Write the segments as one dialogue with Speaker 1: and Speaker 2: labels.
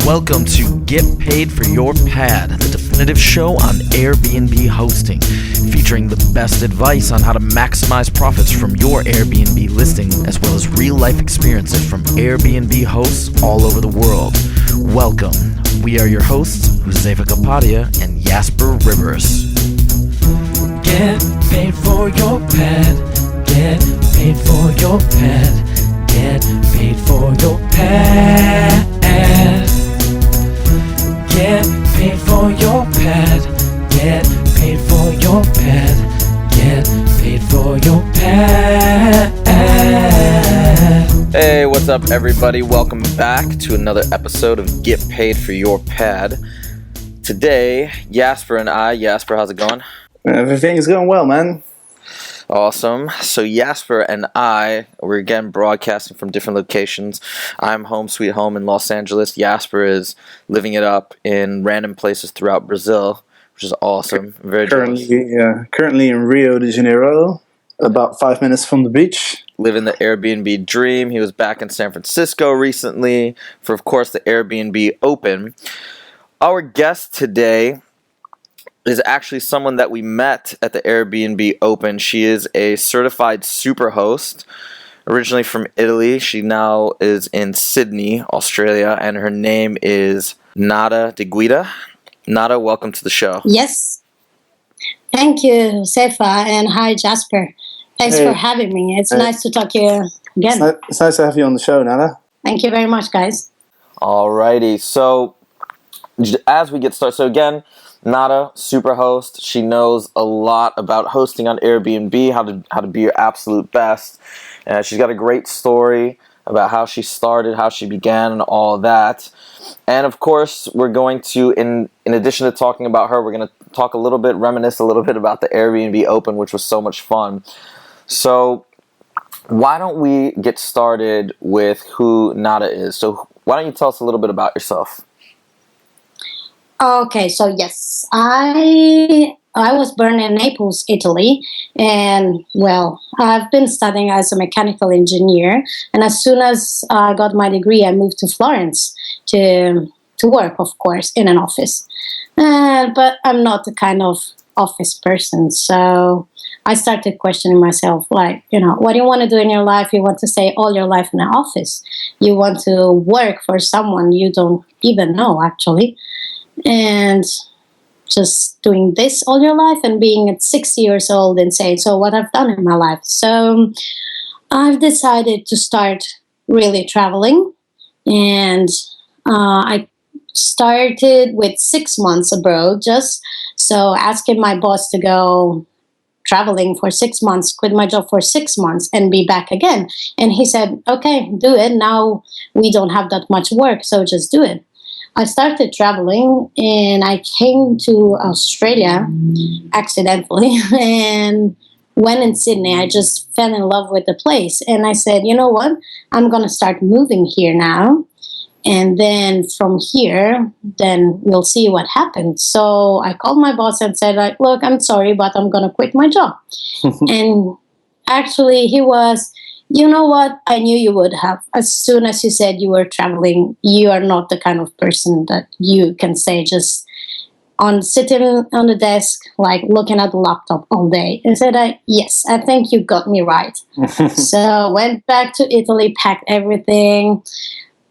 Speaker 1: Welcome to Get Paid for Your Pad, the definitive show on Airbnb hosting, featuring the best advice on how to maximize profits from your Airbnb listing, as well as real-life experiences from Airbnb hosts all over the world. Welcome. We are your hosts, Josefa Kapadia and Jasper Rivers.
Speaker 2: Get paid for your pad. Get paid for your pad. Get paid for your pad. Get paid for your pad. Get paid for your pad. Get paid for your pad.
Speaker 1: Hey, what's up, everybody? Welcome back to another episode of Get Paid for Your Pad. Today, Jasper and I. Jasper, how's it going?
Speaker 3: Everything is going well, man.
Speaker 1: Awesome. So Jasper and I, we're again broadcasting from different locations. I'm home sweet home in Los Angeles. Jasper is living it up in random places throughout Brazil, which is awesome. I'm very
Speaker 3: currently in Rio de Janeiro, about 5 minutes from the beach.
Speaker 1: Living the Airbnb dream. He was back in San Francisco recently for, of course, the Airbnb Open. Our guest today is actually someone that we met at the Airbnb Open. She is a certified superhost, originally from Italy. She now is in Sydney, Australia, and her name is Nada de Guida. Nada, welcome to the show.
Speaker 4: Yes. Thank you, Josefa, and hi, Jasper. Thanks for having me. It's nice to talk to you again.
Speaker 3: It's nice to have you on the show, Nada.
Speaker 4: Thank you very much, guys.
Speaker 1: Alrighty, so as we get started, so again, Nada, superhost. She knows a lot about hosting on Airbnb, how to be your absolute best. She's got a great story about how she started, how she began, and all that. And of course, we're going to, in addition to talking about her, we're going to talk a little bit, reminisce a little bit about the Airbnb Open, which was so much fun. So why don't we get started with who Nada is? So why don't you tell us a little bit about yourself?
Speaker 4: Okay, so yes, I was born in Naples, Italy, and well, I've been studying as a mechanical engineer, and as soon as I got my degree, I moved to Florence to work, of course, in an office. But I'm not the kind of office person, so I started questioning myself, like, what do you want to do in your life? You want to stay all your life in an office. You want to work for someone you don't even know, actually. And just doing this all your life and being at 60 years old and saying, so what I've done in my life. So I've decided to start really traveling. And I started with 6 months abroad, just so asking my boss to go traveling for 6 months, quit my job for 6 months and be back again. And he said, okay, do it. Now we don't have that much work, so just do it. I started traveling and I came to Australia accidentally and when in Sydney, I just fell in love with the place. And I said, you know what? I'm going to start moving here now. And then from here, then we'll see what happens. So I called my boss and said, like, look, I'm sorry, but I'm going to quit my job. And actually he was, you know what? I knew you would have. As soon as you said you were traveling, you are not the kind of person that you can say just sitting on the desk, like looking at the laptop all day. And said, yes, I think you got me right. So went back to Italy, packed everything,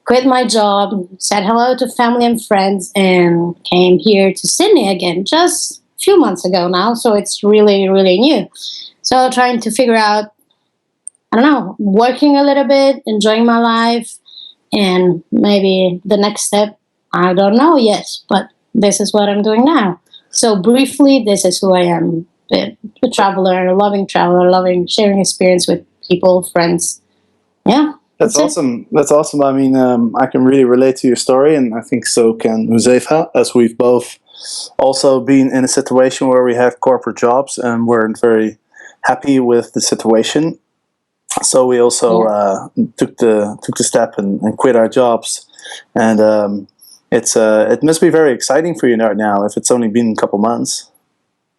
Speaker 4: quit my job, said hello to family and friends, and came here to Sydney again just a few months ago now. So it's really, really new. So trying to figure out, I don't know, working a little bit, enjoying my life, and maybe the next step, I don't know yet, but this is what I'm doing now. So briefly, this is who I am, a traveler, loving sharing experience with people, friends. Yeah.
Speaker 3: That's awesome. That's awesome. I mean, I can really relate to your story, and I think so can Josefa, as we've both also been in a situation where we have corporate jobs and weren't very happy with the situation. So we also took the step and quit our jobs, and it must be very exciting for you now if it's only been a couple months.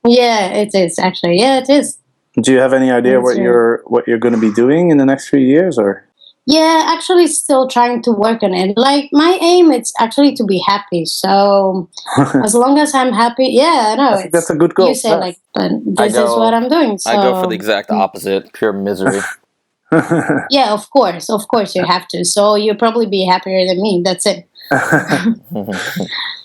Speaker 4: Yeah, it is actually. Yeah, it is.
Speaker 3: Do you have any idea what you're going to be doing in the next few years, or?
Speaker 4: Yeah, actually, still trying to work on it. Like my aim, it's actually to be happy. So
Speaker 3: I
Speaker 4: as long as I'm happy, yeah, I know
Speaker 3: think that's a
Speaker 4: it's.
Speaker 3: good
Speaker 4: You
Speaker 3: goal
Speaker 4: say
Speaker 3: to
Speaker 4: like, but
Speaker 1: I
Speaker 4: this is what
Speaker 1: go
Speaker 4: I'm doing.
Speaker 1: I go for the
Speaker 4: So
Speaker 1: exact opposite, pure misery.
Speaker 3: have.
Speaker 4: yeah, of course, you have to. So you'll probably be happier than me. That's it.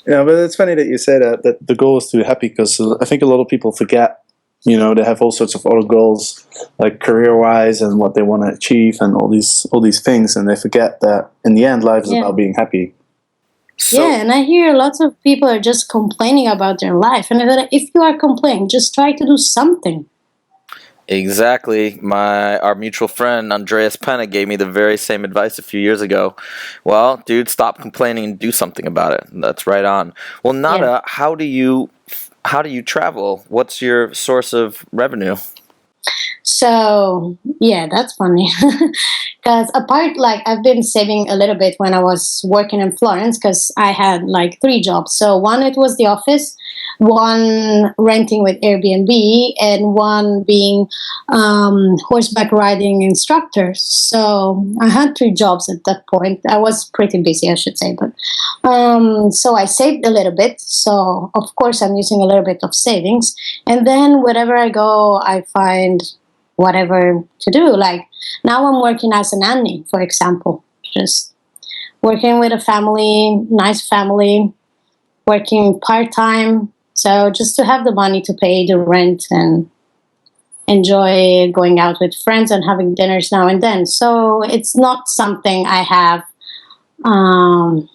Speaker 3: Yeah, but it's funny that you say that the goal is to be happy, because I think a lot of people forget, they have all sorts of other goals, like career-wise and what they want to achieve and all these things, and they forget that in the end, life is
Speaker 4: Yeah.
Speaker 3: about being happy.
Speaker 1: So
Speaker 4: Yeah, and I hear lots of people are just complaining about their life. And I thought, if you are complaining, just try to do something.
Speaker 1: exactly, our mutual friend Andreas Penna gave me the very same advice a few years ago. Well, dude, stop complaining and do something about it. That's right on. Well, Nada, how do you travel? What's your source of revenue?
Speaker 4: So yeah, that's funny. Because apart, like I've been saving a little bit when I was working in Florence, because I had like three jobs. So one, it was the office, one renting with Airbnb, and one being horseback riding instructor. So I had three jobs at that point. I was pretty busy, I should say, but so I saved a little bit. So of course I'm using a little bit of savings, and then wherever I go, I find whatever to do. Like now I'm working as a nanny, for example, just working with a family, nice family, working part time. So just to have the money to pay the rent and enjoy going out with friends and having dinners now and then. So it's not something I have um,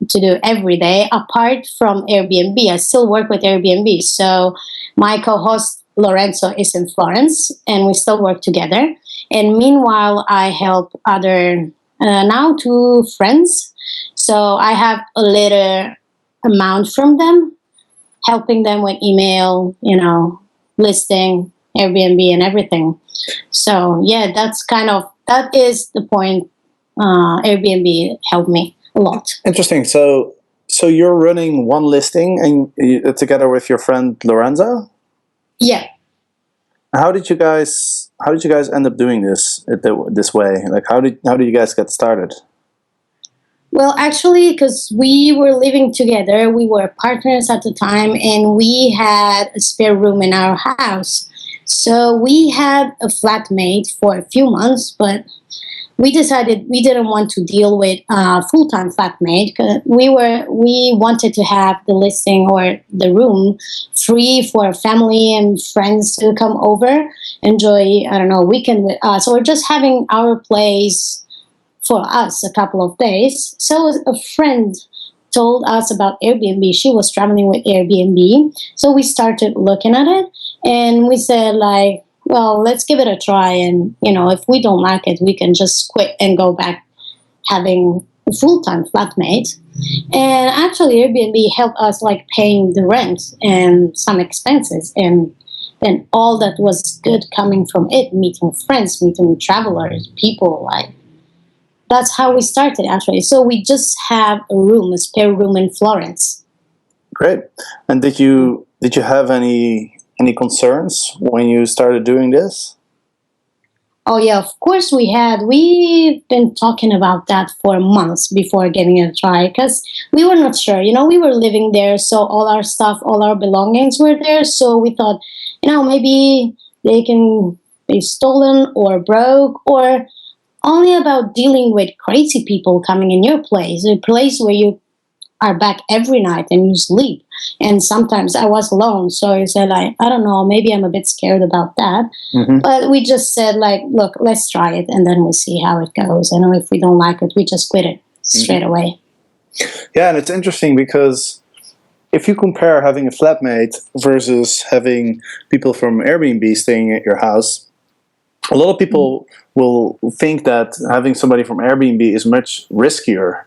Speaker 4: to do every day. Apart from Airbnb, I still work with Airbnb. So my co-host Lorenzo is in Florence, and we still work together. And meanwhile, I help other now two friends. So I have a little amount from them, helping them with email, listing Airbnb and everything. So yeah, that is the point. Airbnb helped me a lot.
Speaker 3: Interesting. So you're running one listing, and together with your friend Lorenzo.
Speaker 4: Yeah.
Speaker 3: How did you guys end up doing this way? Like how did you guys get started?
Speaker 4: Well, actually, because we were living together, we were partners at the time, and we had a spare room in our house. So we had a flatmate for a few months, but we decided we didn't want to deal with a full-time flatmate. 'Cause we wanted to have the listing or the room free for family and friends to come over, enjoy, I don't know, weekend with us, or just having our place for us a couple of days. So a friend told us about Airbnb. She was traveling with Airbnb. So we started looking at it, and we said like, well, let's give it a try. And, if we don't like it, we can just quit and go back having a full-time flatmate. And actually Airbnb helped us like paying the rent and some expenses. And then all that was good coming from it, meeting friends, meeting travelers, people, like, that's how we started actually. So we just have a spare room in Florence.
Speaker 3: Great. And did you have any concerns when you started doing this?
Speaker 4: Oh yeah, of course we had. We've been talking about that for months before giving it a try, because we were not sure. We were living there, so all our stuff, all our belongings were there. So we thought, maybe they can be stolen or broke, or only about dealing with crazy people coming in your place, a place where you are back every night and you sleep. And sometimes I was alone, so I said, like, I don't know, maybe I'm a bit scared about that.
Speaker 3: Mm-hmm.
Speaker 4: But we just said, like, look, let's try it, and then we see how it goes. And if we don't like it, we just quit it straight away.
Speaker 3: Yeah, and it's interesting because if you compare having a flatmate versus having people from Airbnb staying at your house, a lot of people will think that having somebody from Airbnb is much riskier.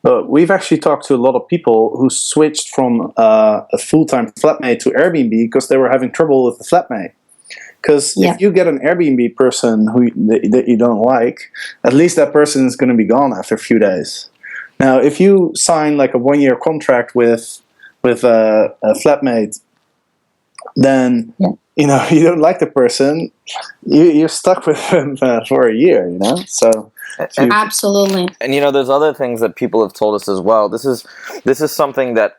Speaker 3: But we've actually talked to a lot of people who switched from a full-time flatmate to Airbnb because they were having trouble with the flatmate. Because if you get an Airbnb person that you don't like, at least that person is going to be gone after a few days. Now, if you sign like a 1-year contract with a flatmate, then you know you don't like the person, you're stuck with them for a year. You know, so
Speaker 4: Absolutely.
Speaker 1: And you know, there's other things that people have told us as well. This is something that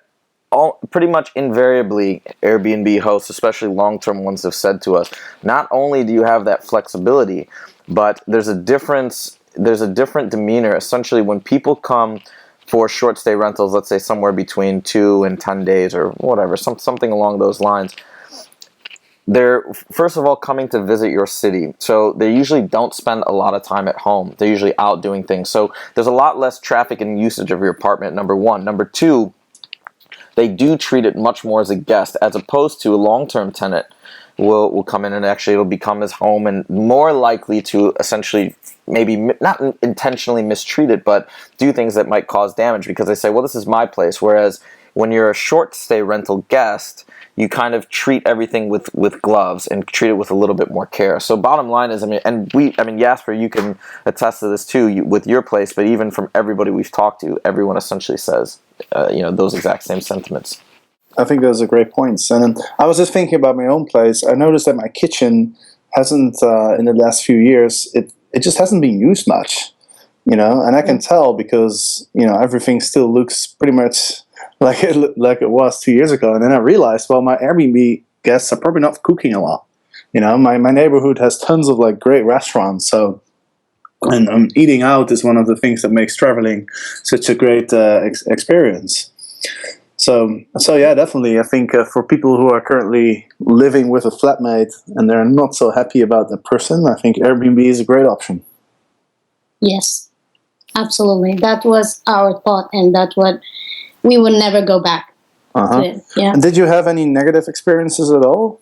Speaker 1: pretty much invariably Airbnb hosts, especially long-term ones, have said to us. Not only do you have that flexibility, but there's a difference. There's a different demeanor. Essentially, when people come for short stay rentals, let's say somewhere between 2 and 10 days or whatever, something along those lines, they're first of all coming to visit your city, so they usually don't spend a lot of time at home. They're usually out doing things, so there's a lot less traffic and usage of your apartment, number one. Number two, they do treat it much more as a guest, as opposed to a long-term tenant will come in and actually it'll become his home, and more likely to essentially maybe not intentionally mistreat it, but do things that might cause damage, because they say, well, this is my place. Whereas when you're a short stay rental guest, you kind of treat everything with gloves and treat it with a little bit more care. So bottom line is, I mean, Jasper, you can attest to this too with your place, but even from everybody we've talked to, everyone essentially says, those exact same sentiments.
Speaker 3: I think those are great points. And I was just thinking about my own place. I noticed that my kitchen hasn't, in the last few years, it just hasn't been used much, you know. And I can tell because, you know, everything still looks pretty much like it was 2 years ago. And then I realized, well, my Airbnb guests are probably not cooking a lot. You know, my neighborhood has tons of like great restaurants. So, and eating out is one of the things that makes traveling such a great experience. So yeah, definitely. I think for people who are currently living with a flatmate and they're not so happy about the person, I think Airbnb is a great option.
Speaker 4: Yes, absolutely. That was our thought, and that's what we would never go back to it. Yeah.
Speaker 3: And did you have any negative experiences at all?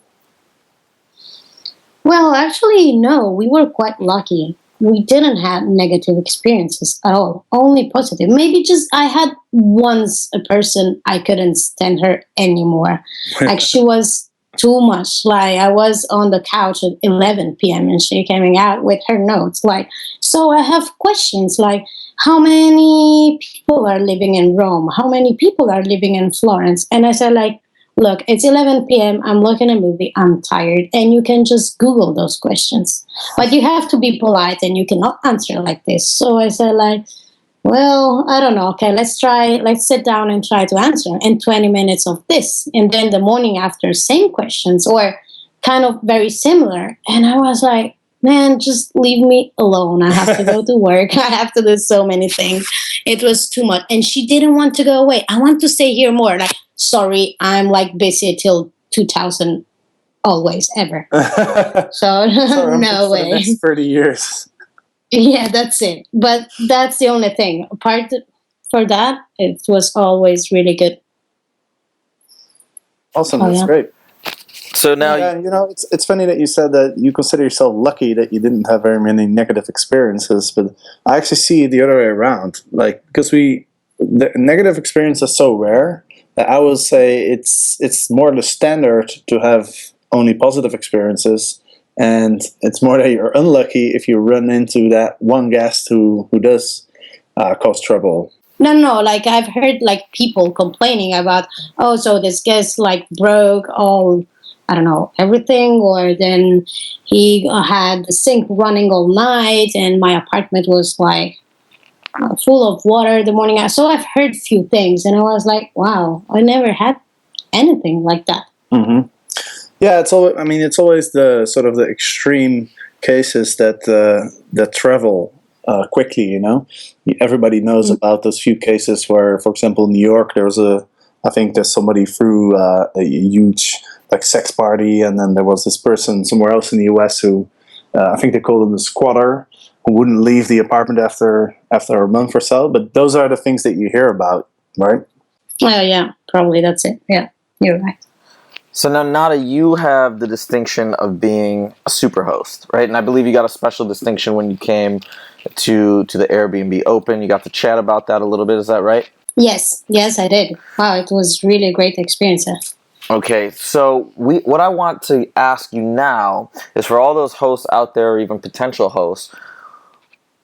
Speaker 4: Well, actually, no. We were quite lucky. We didn't have negative experiences at all, only positive. Maybe just I had once a person, I couldn't stand her anymore. Like, she was too much. Like, I was on the couch at 11 p.m. and she came out with her notes. Like, so I have questions like, how many people are living in Rome? How many people are living in Florence? And I said, like, look, it's 11 p.m. I'm looking at a movie. I'm tired. And you can just Google those questions. But you have to be polite and you cannot answer like this. So I said, like, well, I don't know. Okay, let's sit down and try to answer. And 20 minutes of this. And then the morning after, same questions or kind of very similar. And I was like, man, just leave me alone. I have to go to work. I have to do so many things. It was too much. And she didn't want to go away. I want to stay here more. Like, sorry, I'm like busy till 2000, always, ever. So no way.
Speaker 3: For the next 30 years.
Speaker 4: Yeah, that's it. But that's the only thing. Apart for that, it was always really good.
Speaker 3: Awesome. That's great.
Speaker 1: So now,
Speaker 3: you know, it's funny that you said that you consider yourself lucky that you didn't have very many negative experiences, but I actually see it the other way around. Like, because the negative experience is so rare that I would say it's more the standard to have only positive experiences, and it's more that you're unlucky if you run into that one guest who does cause trouble.
Speaker 4: No, like I've heard like people complaining about, oh, so this guest like broke all, I don't know, everything, or then he had the sink running all night and my apartment was like full of water the morning after. So I've heard a few things and I was like, wow, I never had anything like that.
Speaker 3: Mm-hmm. Yeah, it's always the sort of the extreme cases that travel quickly, you know. Everybody knows about those few cases where, for example, in New York, I think there's somebody threw a huge like sex party, and then there was this person somewhere else in the US who I think they called him a squatter, who wouldn't leave the apartment after a month or so. But those are the things that you hear about, right?
Speaker 4: Oh yeah, probably that's it. Yeah, you're right.
Speaker 1: So now, Nada, you have the distinction of being a superhost, right? And I believe you got a special distinction when you came to the Airbnb Open. You got to chat about that a little bit. Is that right?
Speaker 4: Yes, I did. Wow, it was really a great experience.
Speaker 1: Okay, so what I want to ask you now is, for all those hosts out there, or even potential hosts,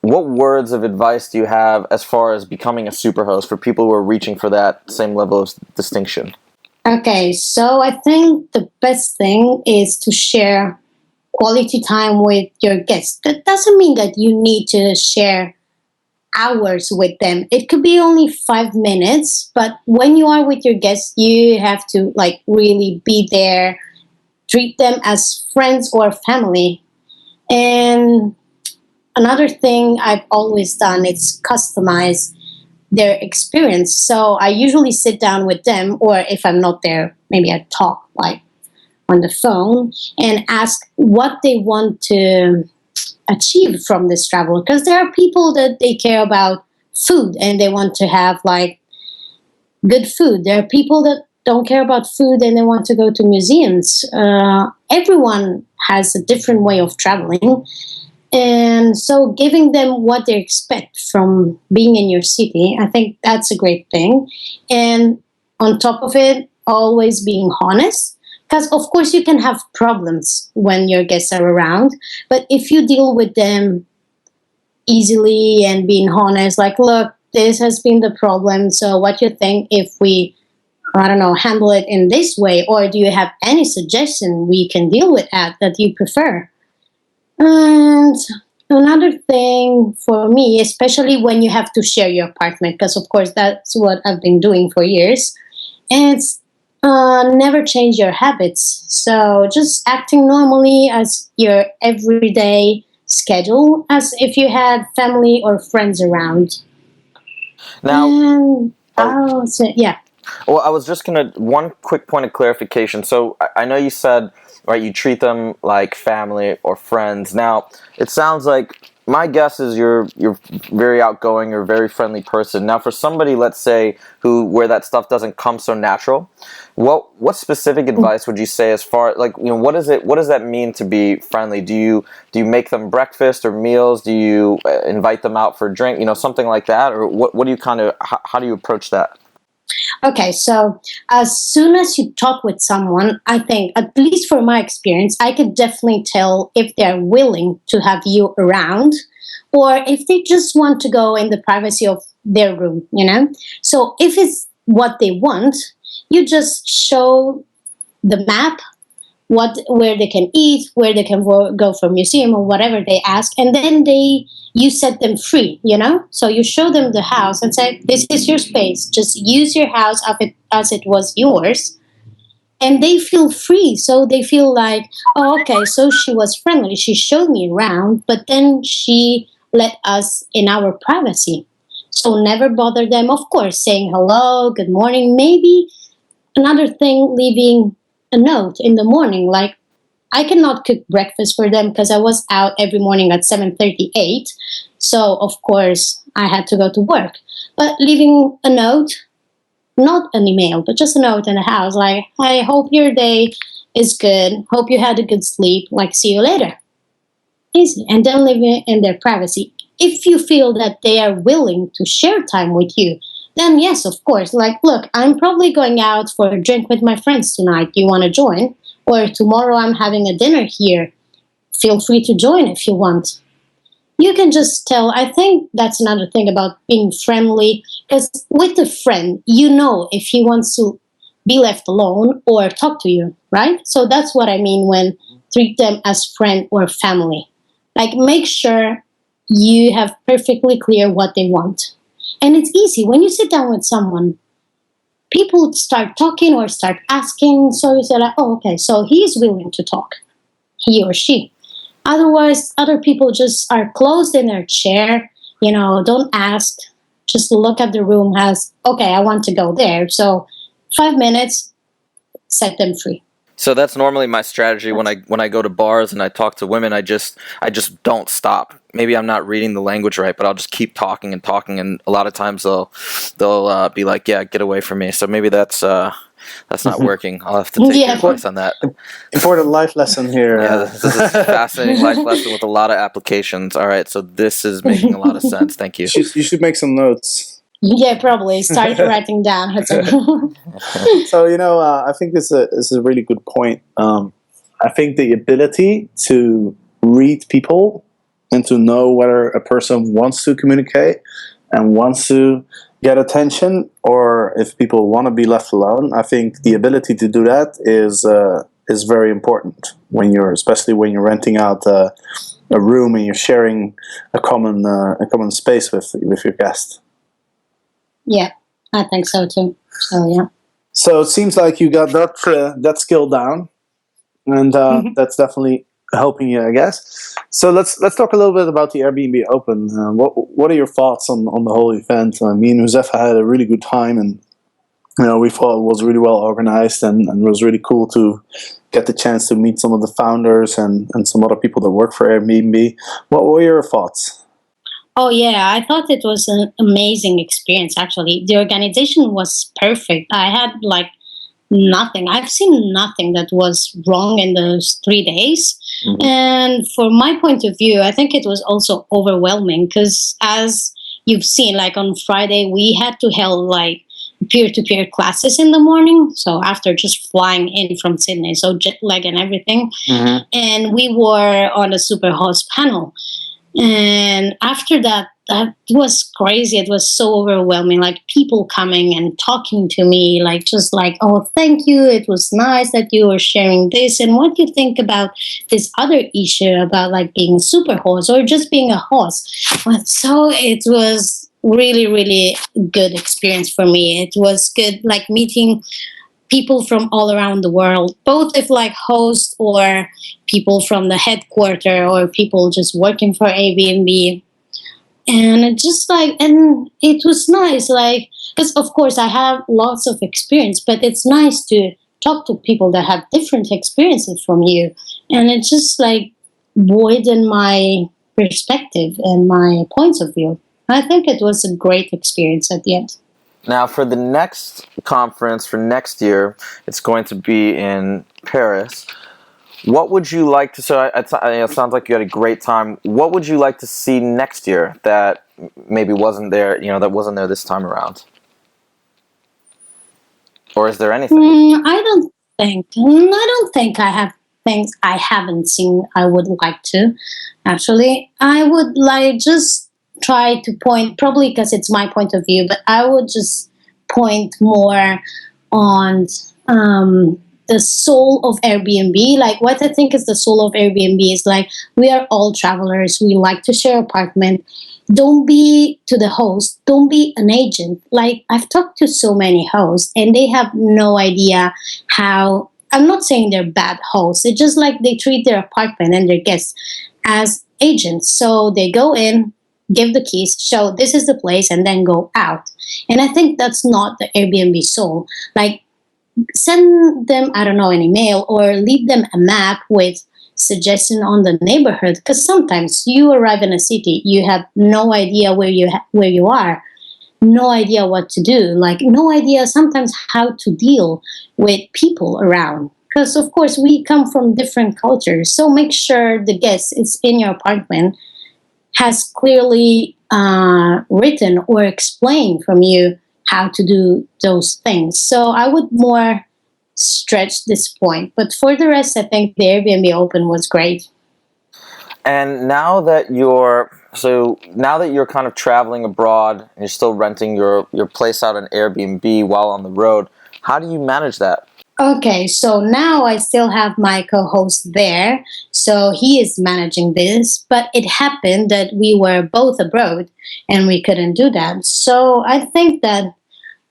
Speaker 1: what words of advice do you have as far as becoming a superhost for people who are reaching for that same level of distinction?
Speaker 4: Okay, so I think the best thing is to share quality time with your guests. That doesn't mean that you need to share hours with them. It could be only 5 minutes, but when you are with your guests, you have to like really be there, treat them as friends or family. And another thing I've always done is customize their experience. So I usually sit down with them, or if I'm not there, maybe I talk like on the phone and ask what they want to achieve from this travel. Because there are people that they care about food and they want to have like good food. There are people that don't care about food and they want to go to museums. Everyone has a different way of traveling. And so giving them what they expect from being in your city, I think that's a great thing. And on top of it, always being honest. Because, of course, you can have problems when your guests are around. But if you deal with them easily and being honest, like, look, this has been the problem. So what do you think if we, I don't know, handle it in this way? Or do you have any suggestion we can deal with that you prefer? And another thing for me, especially when you have to share your apartment, because of course that's what I've been doing for years, it's never change your habits. So just acting normally as your everyday schedule, as if you had family or friends around.
Speaker 1: Now,
Speaker 4: And
Speaker 1: oh,
Speaker 4: I'll say, yeah.
Speaker 1: well, I was just gonna one quick point of clarification. So I know you said right, you treat them like family or friends. Now it sounds like my guess is you're very outgoing, you're a very friendly person. Now for somebody, let's say, who where that stuff doesn't come so natural, what specific advice would you say as far like what does that mean to be friendly? Do you make them breakfast or meals? Do you invite them out for a drink? Something like that, or what do you kind of how do you approach that?
Speaker 4: Okay, so as soon as you talk with someone, I think, at least for my experience, I could definitely tell if they're willing to have you around or if they just want to go in the privacy of their room. So if it's what they want, you just show the map, where they can eat, where they can go for museum or whatever they ask, and then you set them free. So you show them the house and say, this is your space, just use your house as it was yours, and they feel free. So they feel like, oh, okay, so she was friendly, she showed me around, but then she let us in our privacy. So never bother them, of course, saying hello, good morning, maybe. Another thing, leaving a note in the morning, like, I cannot cook breakfast for them because I was out every morning at 7:38. So of course I had to go to work. But leaving a note, not an email, but just a note in the house, like, I hope your day is good. Hope you had a good sleep. Like, see you later. Easy. And then living in their privacy. If you feel that they are willing to share time with you, then yes, of course. Like, look, I'm probably going out for a drink with my friends tonight. Do you want to join? Or tomorrow I'm having a dinner here. Feel free to join if you want. You can just tell. I think that's another thing about being friendly. Because with a friend, you know if he wants to be left alone or talk to you, right? So that's what I mean when treat them as friend or family. Like, make sure you have perfectly clear what they want. And it's easy. When you sit down with someone, people start talking or start asking. So you say, like, oh, okay, so he's willing to talk, he or she. Otherwise, other people just are closed in their chair, don't ask, just look at the room as, okay, I want to go there. So 5 minutes, set them free.
Speaker 1: So that's normally my strategy when I go to bars and I talk to women. I just don't stop. Maybe I'm not reading the language right, but I'll just keep talking, and a lot of times they'll be like, "Yeah, get away from me." So maybe that's not working. I'll have to take your advice on that.
Speaker 3: Important life lesson here.
Speaker 1: Yeah, this is a fascinating life lesson with a lot of applications. All right, so this is making a lot of sense. Thank you.
Speaker 3: You should make some notes.
Speaker 4: Yeah, probably start writing down.
Speaker 3: So I think this is a really good point. I think the ability to read people and to know whether a person wants to communicate and wants to get attention or if people want to be left alone, I think the ability to do that is very important especially when you're renting out a room and you're sharing a common space with your guest.
Speaker 4: Yeah, I think so too. So yeah.
Speaker 3: So it seems like you got that skill down, and that's definitely helping you, I guess. So let's talk a little bit about the Airbnb Open. What are your thoughts on the whole event? Me and Josefa had a really good time, and we thought it was really well organized, and it was really cool to get the chance to meet some of the founders and some other people that work for Airbnb. What were your thoughts?
Speaker 4: Oh yeah, I thought it was an amazing experience. Actually, the organization was perfect. I had like nothing. I've seen nothing that was wrong in those 3 days. Mm-hmm. And from my point of view, I think it was also overwhelming because, as you've seen, like on Friday, we had to hold like peer-to-peer classes in the morning. So after just flying in from Sydney, so jet lag and everything, and we were on a Superhost panel. And after that was crazy. It was so overwhelming. Like people coming and talking to me, like just like, oh, thank you. It was nice that you were sharing this. And what do you think about this other issue about like being a super host or just being a host? So it was really, really good experience for me. It was good, like meeting people from all around the world, both if like hosts or people from the headquarter or people just working for Airbnb. And it just like, and it was nice, like, because of course I have lots of experience, but it's nice to talk to people that have different experiences from you. And it just like widened my perspective and my points of view. I think it was a great experience at the end.
Speaker 1: Now, for the next conference for next year, it's going to be in Paris. What would you like to? So it sounds like you had a great time. What would you like to see next year that maybe wasn't there? That wasn't there this time around. Or is there anything?
Speaker 4: I don't think I have things I haven't seen. I would like to. Actually, I would like just try to point, probably because it's my point of view, but I would just point more on the soul of Airbnb. Like what I think is the soul of Airbnb is like, we are all travelers. We like to share apartment. Don't be to the host. Don't be an agent. Like I've talked to so many hosts and they have no idea how, I'm not saying they're bad hosts. It's just like they treat their apartment and their guests as agents. So they go in, give the keys, show this is the place, and then go out. And I think that's not the Airbnb soul. Like send them, I don't know, an email or leave them a map with suggestion on the neighborhood. Because sometimes you arrive in a city, you have no idea where you are, no idea what to do, like no idea sometimes how to deal with people around. Because of course we come from different cultures. So make sure the guest is in your apartment has clearly written or explained from you how to do those things. So I would more stretch this point. But for the rest, I think the Airbnb Open was great.
Speaker 1: And now that you're kind of traveling abroad and you're still renting your place out on Airbnb while on the road, how do you manage that?
Speaker 4: Okay, so now I still have my co-host there. So he is managing this, but it happened that we were both abroad and we couldn't do that. So I think that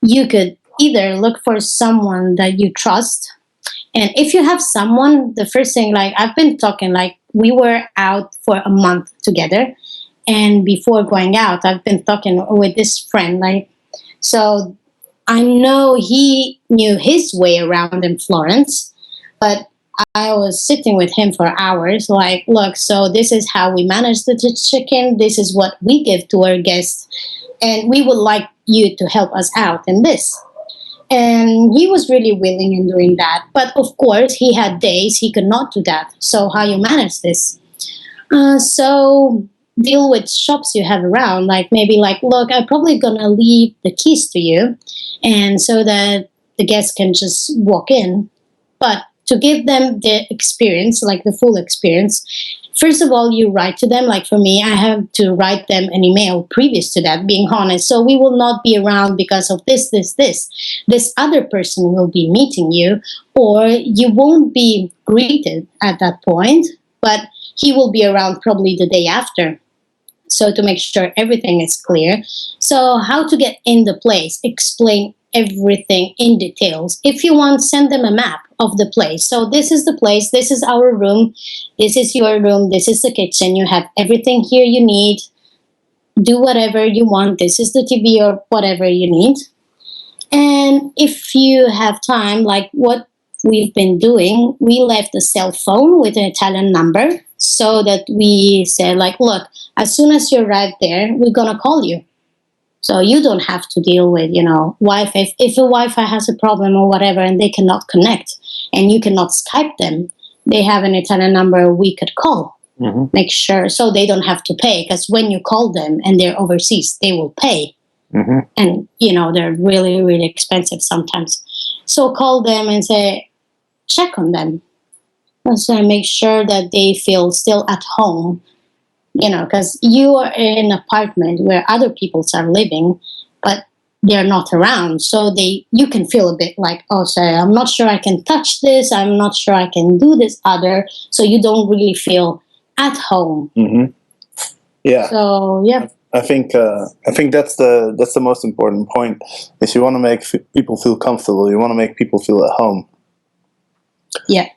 Speaker 4: you could either look for someone that you trust. And if you have someone, the first thing, like I've been talking, like we were out for a month together. And before going out, I've been talking with this friend, like, so I know he knew his way around in Florence, but I was sitting with him for hours, like, look, so this is how we manage the chicken. This is what we give to our guests. And we would like you to help us out in this. And he was really willing in doing that. But of course, he had days he could not do that. So how you manage this? So deal with shops you have around, like maybe like, look, I'm probably gonna leave the keys to you, and so that the guests can just walk in, but to give them the experience, like the full experience, first of all, you write to them. Like for me, I have to write them an email previous to that, being honest. So we will not be around because of this, this, this. This other person will be meeting you, or you won't be greeted at that point, but he will be around probably the day after. So to make sure everything is clear. So how to get in the place, explain everything in details. If you want, send them a map of the place. So this is the place, this is our room, this is your room, this is the kitchen. You have everything here you need. Do whatever you want. This is the TV or whatever you need. And if you have time, like what we've been doing, we left a cell phone with an Italian number so that we said, like, look, as soon as you arrive there, we're going to call you. So you don't have to deal with, Wi-Fi. If a Wi-Fi has a problem or whatever and they cannot connect and you cannot Skype them, they have an Italian number we could call.
Speaker 3: Mm-hmm.
Speaker 4: Make sure so they don't have to pay, because when you call them and they're overseas, they will pay.
Speaker 3: Mm-hmm.
Speaker 4: And, they're really, really expensive sometimes. So call them and say, check on them. So make sure that they feel still at home. Because you are in an apartment where other people are living, but they're not around. So you can feel a bit like, oh, sorry, I'm not sure I can touch this. I'm not sure I can do this other. So you don't really feel at home.
Speaker 3: Mm-hmm. Yeah.
Speaker 4: So, yeah.
Speaker 3: I think that's the most important point. Is you want to make people feel comfortable. You want to make people feel at home.
Speaker 4: Yeah,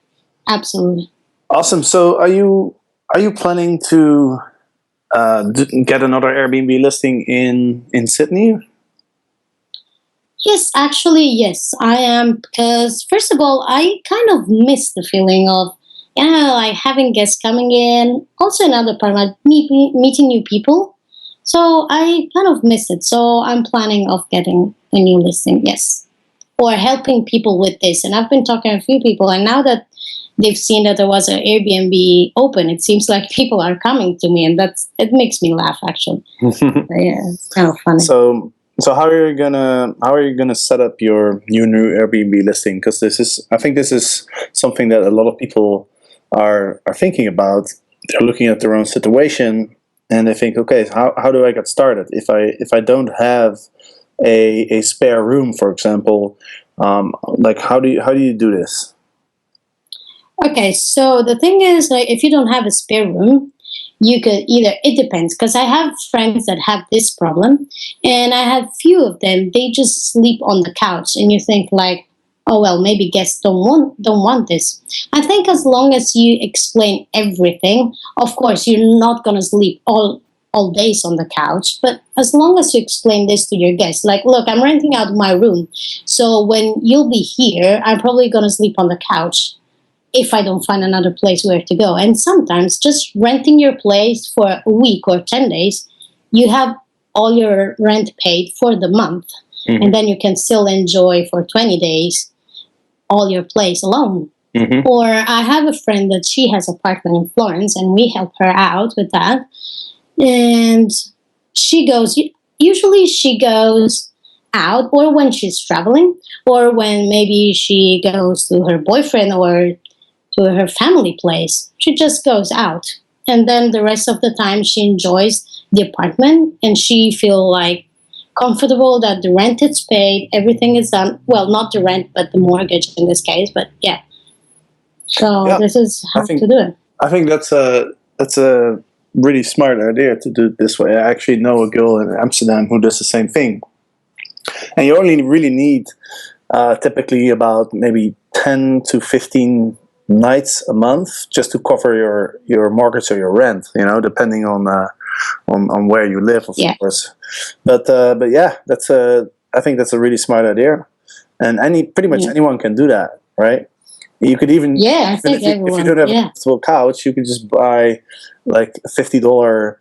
Speaker 4: absolutely.
Speaker 3: Awesome. So are you planning to get another Airbnb listing in Sydney?
Speaker 4: Yes, actually, yes, I am. Because first of all, I kind of miss the feeling of, like having guests coming in. Also, another part, like meeting new people. So I kind of miss it. So I'm planning of getting a new listing, yes. Or helping people with this. And I've been talking to a few people, and now that they've seen that there was an Airbnb open, it seems like people are coming to me, and it makes me laugh, actually. Yeah, it's kind of funny.
Speaker 3: So how are you gonna set up your new Airbnb listing? Because I think this is something that a lot of people are thinking about. They're looking at their own situation and they think, okay, how do I get started if I don't have a spare room, for example? Like how do you do this?
Speaker 4: Okay, so the thing is, like, if you don't have a spare room, you could it depends, because I have friends that have this problem, and I have few of them, they just sleep on the couch, and you think like, oh well, maybe guests don't want this. I think as long as you explain everything, of course you're not gonna sleep all days on the couch, but as long as you explain this to your guests, like, look, I'm renting out my room, so when you'll be here, I'm probably gonna sleep on the couch if I don't find another place where to go. And sometimes just renting your place for a week or 10 days, you have all your rent paid for the month. Mm-hmm. And then you can still enjoy for 20 days all your place alone. Mm-hmm. Or I have a friend that she has an apartment in Florence, and we help her out with that. And usually she goes out, or when she's traveling, or when maybe she goes to her boyfriend or to her family place. She just goes out, and then the rest of the time she enjoys the apartment, and she feel like comfortable that the rent is paid, everything is done. Well, not the rent, but the mortgage in this case. But yeah, so yeah, this is how to do it.
Speaker 3: I think that's a really smart idea to do it this way. I actually know a girl in Amsterdam who does the same thing, and you only really need typically about maybe 10 to 15 nights a month just to cover your mortgage or your rent, depending on where you live, of course. But yeah, I think that's a really smart idea, and pretty much anyone can do that, right? You could even
Speaker 4: I think
Speaker 3: if you don't have a comfortable couch, you could just buy like a $50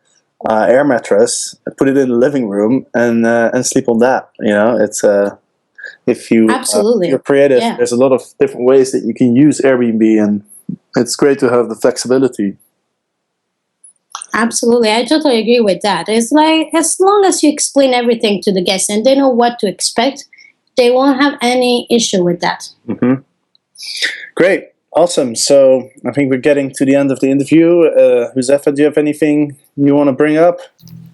Speaker 3: air mattress, put it in the living room, and sleep on that. It's if you're creative, there's a lot of different ways that you can use Airbnb, and it's great to have the flexibility.
Speaker 4: Absolutely, I totally agree with that. It's like, as long as you explain everything to the guests and they know what to expect, they won't have any issue with that.
Speaker 3: Mm-hmm. Great. Awesome. So I think we're getting to the end of the interview. Josefa, do you have anything you want to bring up?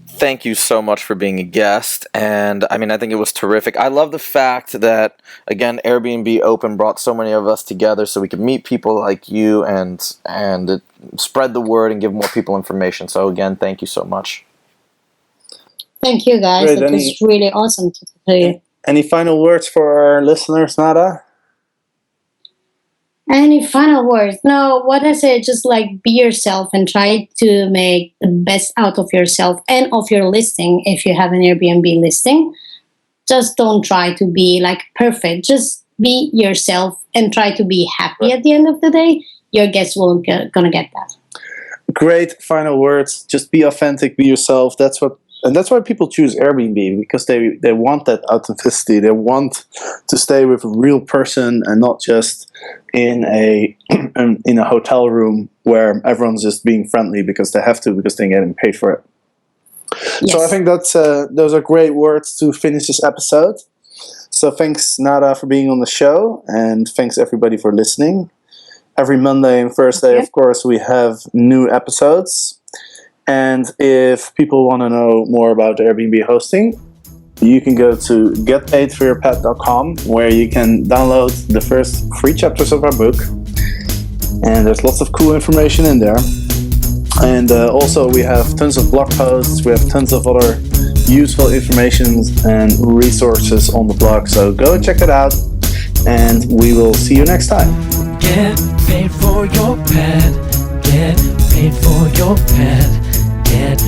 Speaker 1: Thank you so much for being a guest. And I mean, I think it was terrific. I love the fact that, again, Airbnb Open brought so many of us together so we could meet people like you and spread the word and give more people information. So again, thank you so much.
Speaker 4: Thank you, guys.
Speaker 3: Great.
Speaker 4: It was really awesome to hear.
Speaker 3: Any final words for our listeners, Nada?
Speaker 4: Any final words? No, what I say, just like be yourself and try to make the best out of yourself and of your listing if you have an Airbnb listing. Just don't try to be like perfect. Just be yourself and try to be happy at the end of the day. Your guests won't gonna get that.
Speaker 3: Great final words. Just be authentic, be yourself. That's why people choose Airbnb, because they want that authenticity. They want to stay with a real person and not just in a hotel room where everyone's just being friendly because they have to, because they're getting paid for it.
Speaker 4: Yes.
Speaker 3: So I think those are great words to finish this episode. So thanks, Nada, for being on the show, and thanks everybody for listening. Every Monday and Thursday, of course, we have new episodes. And if people want to know more about Airbnb hosting, you can go to getpaidforyourpet.com, where you can download the first 3 chapters of our book. And there's lots of cool information in there. And also we have tons of blog posts, we have tons of other useful information and resources on the blog. So go and check it out, and we will see you next time.
Speaker 2: Get paid for your pet. Get paid for your pet. Get